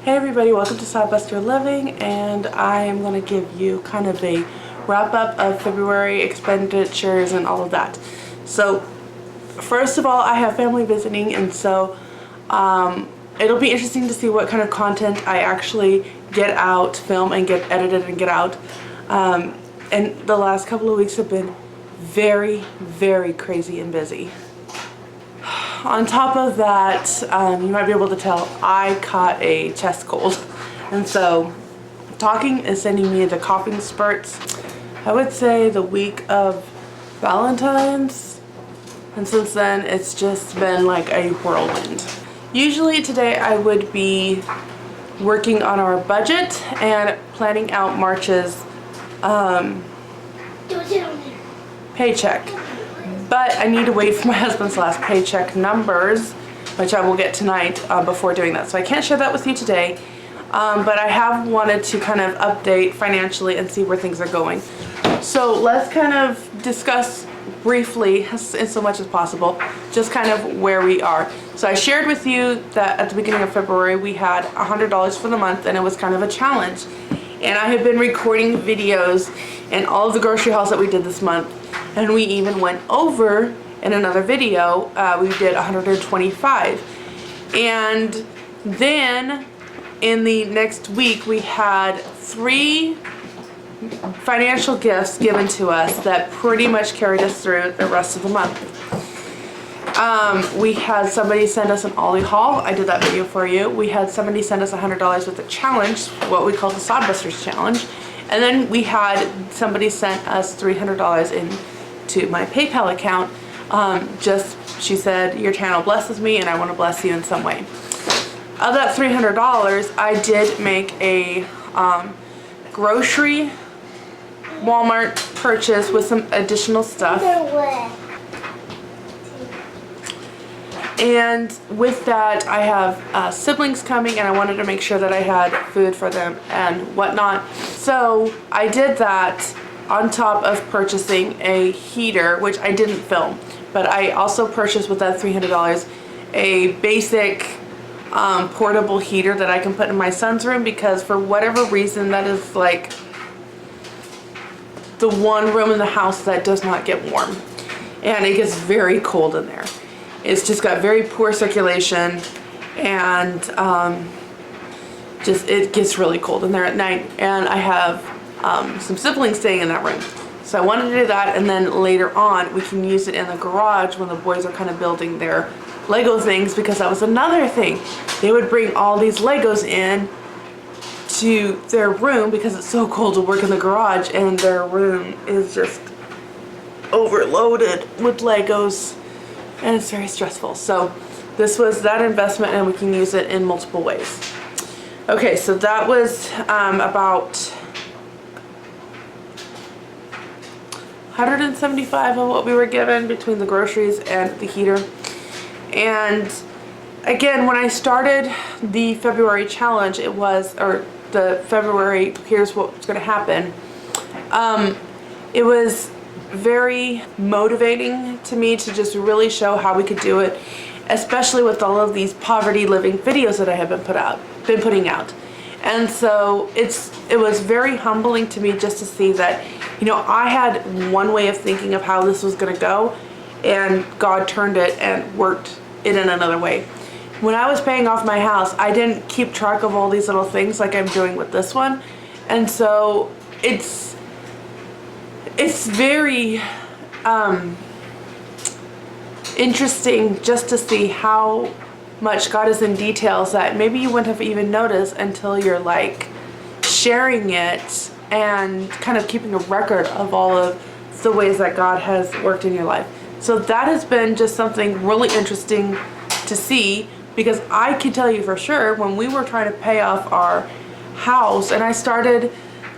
Hey everybody, welcome to Sodbuster Living, and I am going to give you kind of a wrap up of February expenditures and all of that. So first of all, I have family visiting, and so it'll be interesting to see what kind of content I actually get out, film and get edited and get out. And the last couple of weeks have been very, very crazy and busy. On top of that, you might be able to tell I caught a chest cold, and so talking is sending me into coughing spurts. I would say the week of Valentine's, and since then it's just been like a whirlwind. Usually today I would be working on our budget and planning out March's paycheck. But I need to wait for my husband's last paycheck numbers, which I will get tonight before doing that. So I can't share that with you today, but I have wanted to kind of update financially and see where things are going. So let's kind of discuss briefly, in so much as possible, just kind of where we are. So I shared with you that at the beginning of February we had $100 for the month, and it was kind of a challenge. And I have been recording videos and all of the grocery hauls that we did this month. And we even went over in another video, we did 125. And then in the next week, we had 3 financial gifts given to us that pretty much carried us through the rest of the month. We had somebody send us an Ollie haul. I did that video for you. We had somebody send us $100 with a challenge, what we call the Sodbusters challenge. And then we had somebody sent us $300 into my PayPal account. She said, your channel blesses me and I want to bless you in some way. Of that $300, I did make a grocery Walmart purchase with some additional stuff. And with that, I have siblings coming, and I wanted to make sure that I had food for them and whatnot. So I did that on top of purchasing a heater, which I didn't film, but I also purchased with that $300 a basic portable heater that I can put in my son's room, because for whatever reason that is like the one room in the house that does not get warm, and it gets very cold in there. It's just got very poor circulation, and it gets really cold in there at night. And I have some siblings staying in that room. So I wanted to do that, and then later on we can use it in the garage when the boys are kind of building their Lego things, because that was another thing. They would bring all these Legos in to their room because it's so cold to work in the garage, and their room is just overloaded with Legos. And it's very stressful. So this was that investment, and we can use it in multiple ways. Okay, so that was about $175 of what we were given between the groceries and the heater. And again, when I started the February challenge, the February here's what's going to happen, it was very motivating to me to just really show how we could do it, especially with all of these poverty living videos that I have been putting out. And so it was very humbling to me just to see that, you know, I had one way of thinking of how this was going to go, and God turned it and worked it in another way. When I was paying off my house, I didn't keep track of all these little things like I'm doing with this one, and so it's very interesting just to see how much God is in details that maybe you wouldn't have even noticed until you're like sharing it and kind of keeping a record of all of the ways that God has worked in your life. So that has been just something really interesting to see, because I can tell you for sure when we were trying to pay off our house, and I started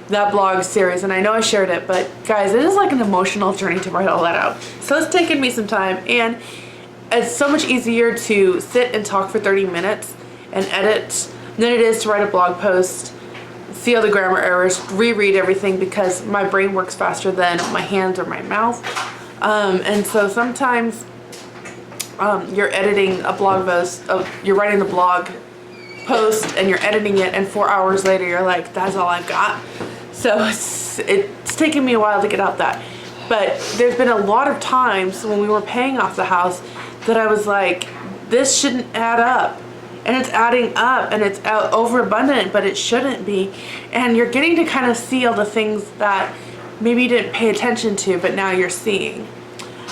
that blog series, and I know I shared it, but guys, it is like an emotional journey to write all that out. So it's taken me some time, and it's so much easier to sit and talk for 30 minutes and edit than it is to write a blog post, see all the grammar errors, reread everything, because my brain works faster than my hands or my mouth. And so sometimes you're editing a blog post, you're writing the blog post and you're editing it, and 4 hours later you're like, that's all I've got. So it's taken me a while to get out that. But there's been a lot of times when we were paying off the house that I was like, this shouldn't add up. And it's adding up, and it's overabundant, but it shouldn't be. And you're getting to kind of see all the things that maybe you didn't pay attention to, but now you're seeing.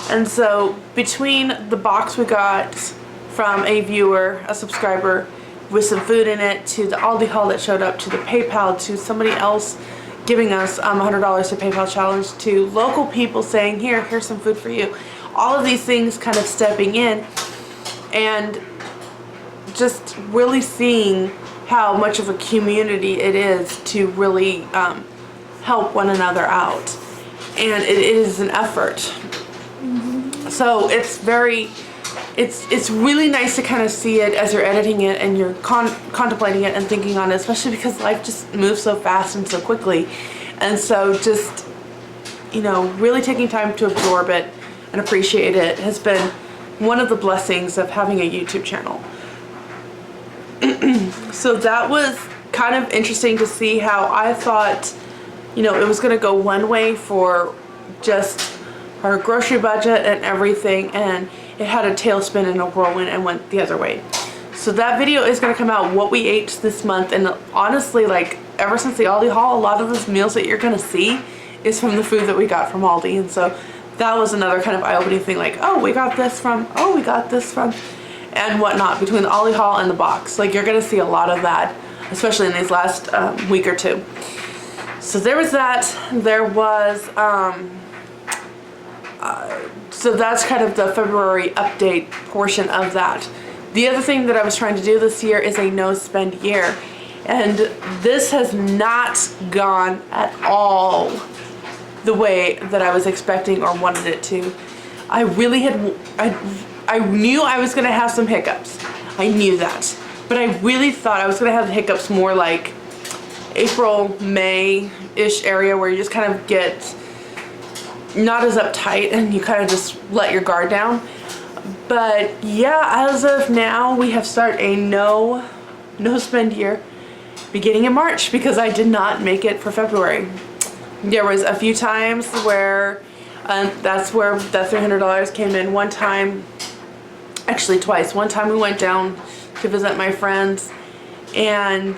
And so between the box we got from a viewer, a subscriber, with some food in it, to the Aldi haul that showed up, to the PayPal, to somebody else giving us $100 to PayPal challenge, to local people saying, here's some food for you. All of these things kind of stepping in, and just really seeing how much of a community it is to really help one another out. And it is an effort. So it's really nice to kind of see it as you're editing it and you're contemplating it and thinking on it, especially because life just moves so fast and so quickly. And so just, you know, really taking time to absorb it and appreciate it has been one of the blessings of having a YouTube channel. So that was kind of interesting to see how I thought, you know, it was going to go one way for just our grocery budget and everything, and it had a tailspin and a whirlwind and went the other way. So that video is going to come out what we ate this month, and honestly, like, ever since the Aldi haul, a lot of those meals that you're going to see is from the food that we got from Aldi. And so that was another kind of eye-opening thing, like, oh, we got this from, and whatnot, between the Aldi haul and the box. Like, you're going to see a lot of that, especially in these last week or two. So there was that. There was, so that's kind of the February update portion of that. The other thing that I was trying to do this year is a no spend year. And this has not gone at all the way that I was expecting or wanted it to. I really I knew I was gonna have some hiccups. I knew that. But I really thought I was gonna have the hiccups more like April, May-ish area, where you just kind of get not as uptight and you kind of just let your guard down. But yeah, as of now, we have started a no spend year beginning in March, because I did not make it for February. There was a few times where that's where that $300 came in. One time, actually twice. One time we went down to visit my friends and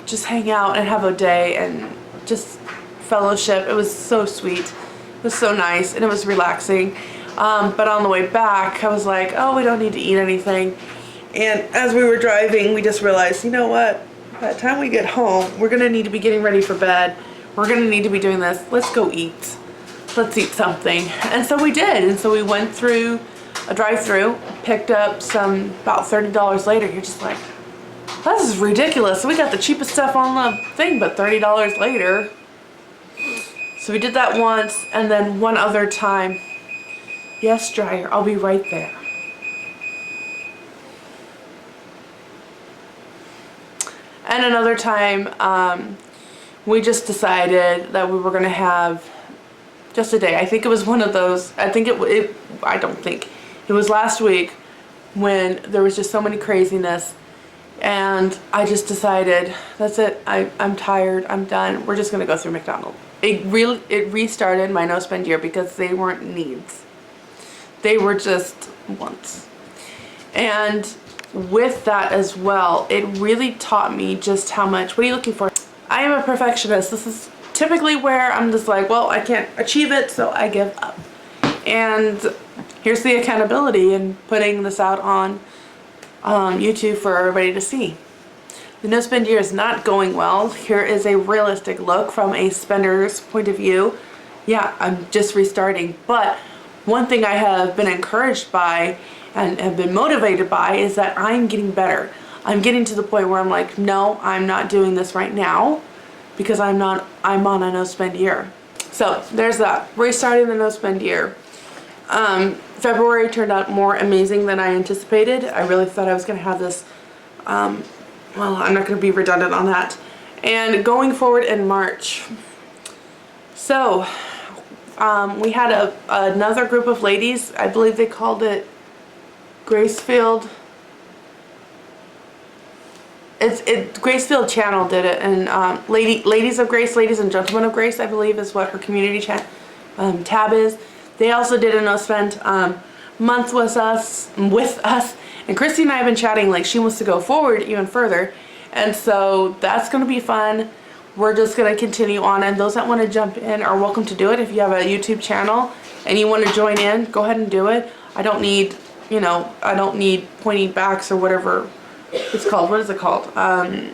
just hang out and have a day and just fellowship. It was so sweet. It was so nice and it was relaxing. But on the way back, I was like, oh, we don't need to eat anything. And as we were driving, we just realized, you know what? By the time we get home, we're gonna need to be getting ready for bed. We're gonna need to be doing this. Let's go eat. Let's eat something. And so we did. And so we went through a drive-through, picked up some, about $30 later. You're just like, this is ridiculous. We got the cheapest stuff on the thing, but $30 later. So we did that once, and then one other time. Yes, dryer, I'll be right there. And another time, we just decided that we were gonna have just a day. I think it was one of those, I don't think. It was last week when there was just so many craziness, and I just decided, that's it, I'm tired, I'm done. We're just gonna go through McDonald's. It restarted my no spend year because they weren't needs. They were just wants. And with that as well, it really taught me just how much, what are you looking for? I am a perfectionist. This is typically where I'm just like, well, I can't achieve it, so I give up. And here's the accountability in putting this out on YouTube for everybody to see. The no spend year is not going well. Here is a realistic look from a spender's point of view. Yeah, I'm just restarting, but one thing I have been encouraged by and have been motivated by is that I'm getting better. I'm getting to the point where I'm like, no, I'm not doing this right now because I'm on a no spend year. So there's that, restarting the no spend year. February turned out more amazing than I anticipated. I really thought I was gonna have this, well, I'm not gonna be redundant on that. And going forward in March. So, we had another group of ladies, I believe they called it Gracefield. Gracefield Channel did it, and Ladies of Grace, Ladies and Gentlemen of Grace, I believe is what her community tab is. They also did a no spend month with us, and Christy and I have been chatting like she wants to go forward even further, and so that's going to be fun. We're just going to continue on, and those that want to jump in are welcome to do it. If you have a YouTube channel and you want to join in, go ahead and do it. I don't need, you know, I don't need pointing backs or whatever it's called. What is it called? I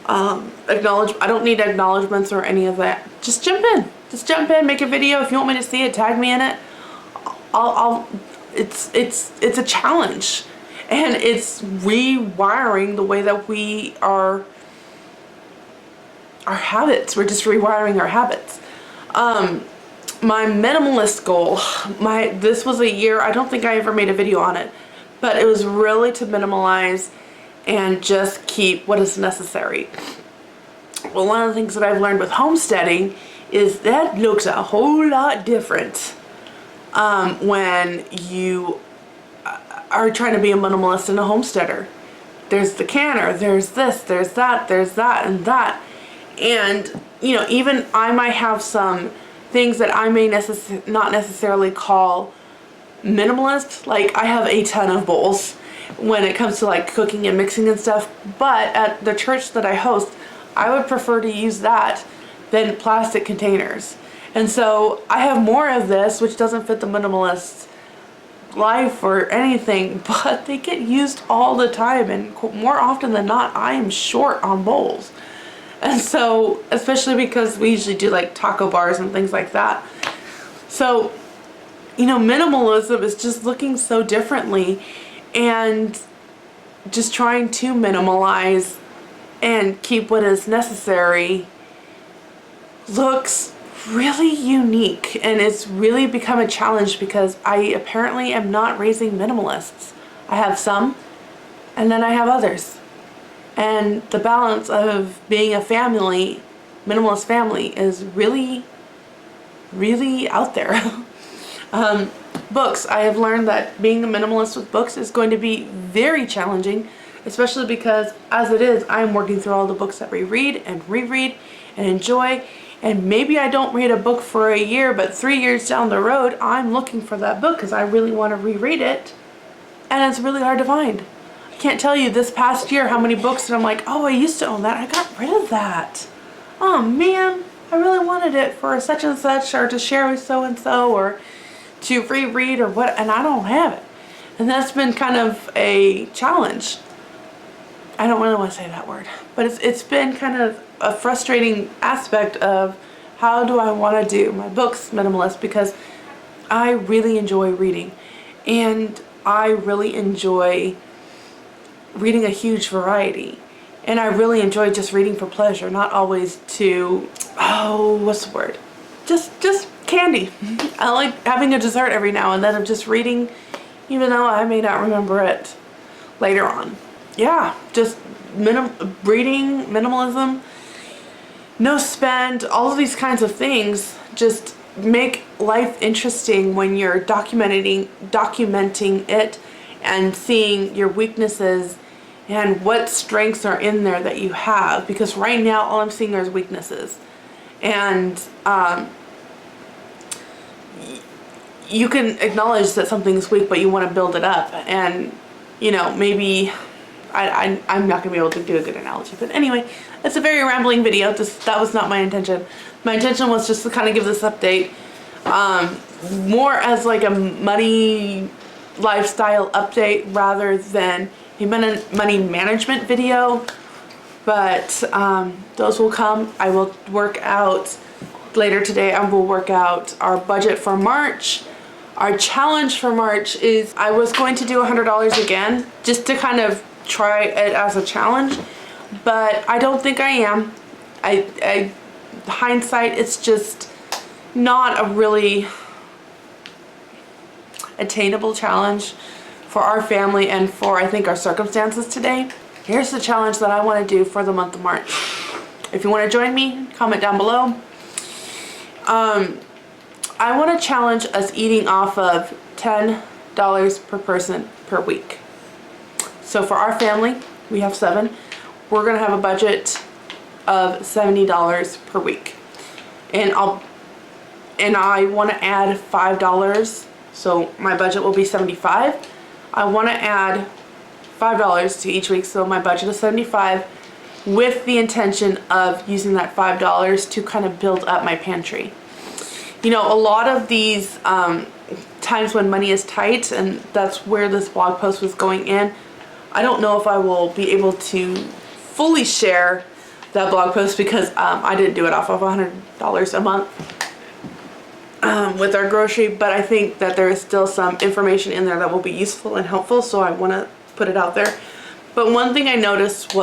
don't need acknowledgements or any of that. Just jump in. Just jump in, make a video. If you want me to see it, tag me in it. It's a challenge, and it's rewiring the way that we are, our habits. We're just rewiring our habits. My minimalist goal, this was a year, I don't think I ever made a video on it, but it was really to minimalize and just keep what is necessary. Well, one of the things that I've learned with homesteading is that looks a whole lot different when you are trying to be a minimalist and a homesteader. There's the canner, there's this, there's that, and that. And, you know, even I might have some things that I may not necessarily call minimalist. Like, I have a ton of bowls when it comes to like cooking and mixing and stuff, but at the church that I host, I would prefer to use that than plastic containers. And so I have more of this, which doesn't fit the minimalist life or anything, but they get used all the time, and more often than not I am short on bowls. And so, especially because we usually do like taco bars and things like that. So, you know, minimalism is just looking so differently, and just trying to minimalize and keep what is necessary looks really unique, and it's really become a challenge because I apparently am not raising minimalists. I have some, and then I have others. And the balance of being a family, minimalist family, is really, really out there. Books. I have learned that being a minimalist with books is going to be very challenging, especially because as it is, I'm working through all the books that we read and reread and enjoy. And maybe I don't read a book for a year, but 3 years down the road, I'm looking for that book because I really want to reread it. And it's really hard to find. I can't tell you this past year how many books that I'm like, oh, I used to own that. I got rid of that. Oh man, I really wanted it for such and such, or to share with so and so, or to reread or what, and I don't have it. And that's been kind of a challenge. I don't really want to say that word, but it's been kind of a frustrating aspect of how do I want to do my books minimalist, because I really enjoy reading, and I really enjoy reading a huge variety, and I really enjoy just reading for pleasure, not always to, oh, what's the word? Just candy. I like having a dessert every now and then of just reading, even though I may not remember it later on. Yeah, just reading, minimalism, no spend, all of these kinds of things just make life interesting when you're documenting it and seeing your weaknesses and what strengths are in there that you have, because right now all I'm seeing is weaknesses. And you can acknowledge that something's weak, but you want to build it up. And, you know, maybe I'm not going to be able to do a good analogy, but anyway, it's a very rambling video. That was not my intention. My intention was just to kind of give this update more as like a money lifestyle update rather than a money management video, but those will come. I will work out later today. I will work out our budget for March. Our challenge for March is I was going to do $100 again, just to kind of try it as a challenge, but I don't think I am. Hindsight, it's just not a really attainable challenge for our family and for, I think, our circumstances today. Here's the challenge that I want to do for the month of March. If you want to join me, comment down below. I want to challenge us eating off of $10 per person per week. So for our family, we have 7. we're gonna have a budget of $70 per week, and I want to add $5, so my budget will be $75. I want to add $5 to each week, so my budget is $75, with the intention of using that $5 to kind of build up my pantry. You know, a lot of these times when money is tight, and that's where this blog post was going in, I don't know if I will be able to fully share that blog post because I didn't do it off of $100 a month with our grocery, but I think that there is still some information in there that will be useful and helpful, so I want to put it out there. But one thing I noticed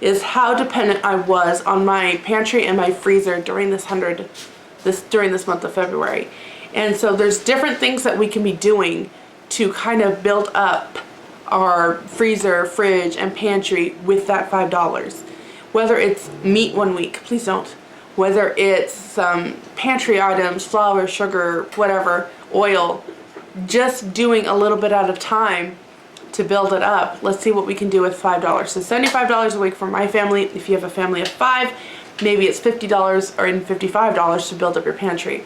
is how dependent I was on my pantry and my freezer during this month of February. And so there's different things that we can be doing to kind of build up our freezer, fridge, and pantry with that $5. Whether it's meat one week, please don't. Whether it's some pantry items, flour, sugar, whatever, oil, just doing a little bit at a time to build it up. Let's see what we can do with $5. So $75 a week for my family. If you have a family of 5, maybe it's $50 or even $55 to build up your pantry.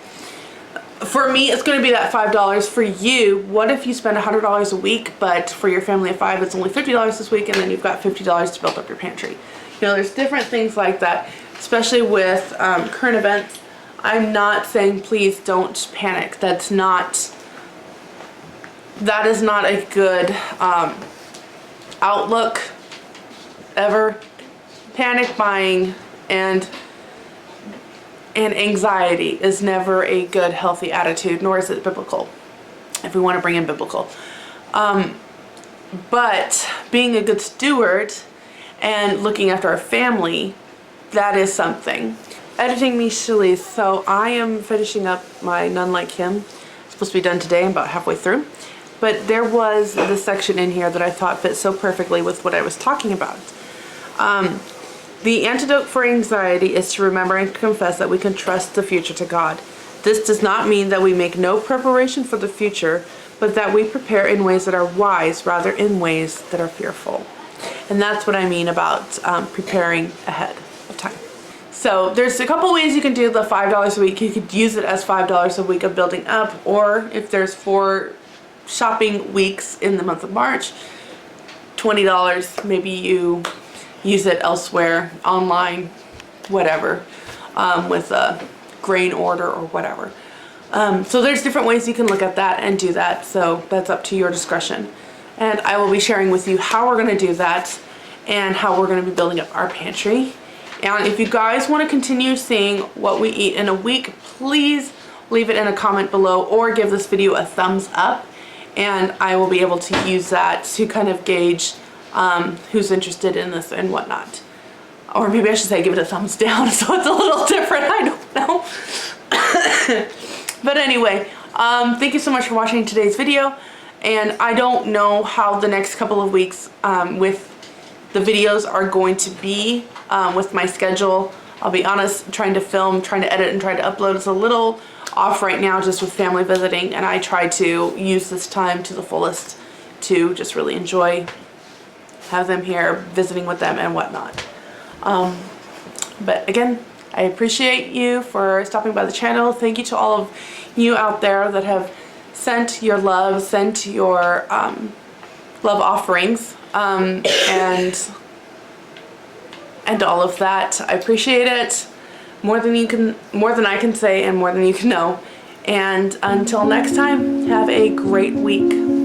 For me, it's going to be that $5. For you, what if you spend $100 a week, but for your family of 5, it's only $50 this week, and then you've got $50 to build up your pantry? You know, there's different things like that, especially with current events. I'm not saying please don't panic. That is not a good outlook ever. Panic buying and anxiety is never a good, healthy attitude, nor is it biblical, if we want to bring in biblical. But being a good steward and looking after our family, that is something. Editing me, Shalice. So I am finishing up my None Like Him. It's supposed to be done today. I'm about halfway through. But there was this section in here that I thought fit so perfectly with what I was talking about. The antidote for anxiety is to remember and confess that we can trust the future to God. This does not mean that we make no preparation for the future, but that we prepare in ways that are wise rather in ways that are fearful. And that's what I mean about preparing ahead of time. So there's a couple ways you can do the $5 a week. You could use it as $5 a week of building up, or if there's 4 shopping weeks in the month of March, $20, maybe you use it elsewhere, online, whatever, with a grain order or whatever. So there's different ways you can look at that and do that, so that's up to your discretion. And I will be sharing with you how we're going to do that and how we're going to be building up our pantry. And if you guys want to continue seeing what we eat in a week, please leave it in a comment below or give this video a thumbs up, and I will be able to use that to kind of gauge who's interested in this and whatnot. Or maybe I should say give it a thumbs down so it's a little different, I don't know. But anyway, thank you so much for watching today's video, and I don't know how the next couple of weeks with the videos are going to be with my schedule. I'll be honest, trying to film, trying to edit, and trying to upload is a little off right now just with family visiting, and I try to use this time to the fullest to just really enjoy, have them here, visiting with them and whatnot. But again, I appreciate you for stopping by the channel. Thank you to all of you out there that have sent your love, sent your love offerings, and all of that. I appreciate it more than I can say, and more than you can know. And until next time, have a great week.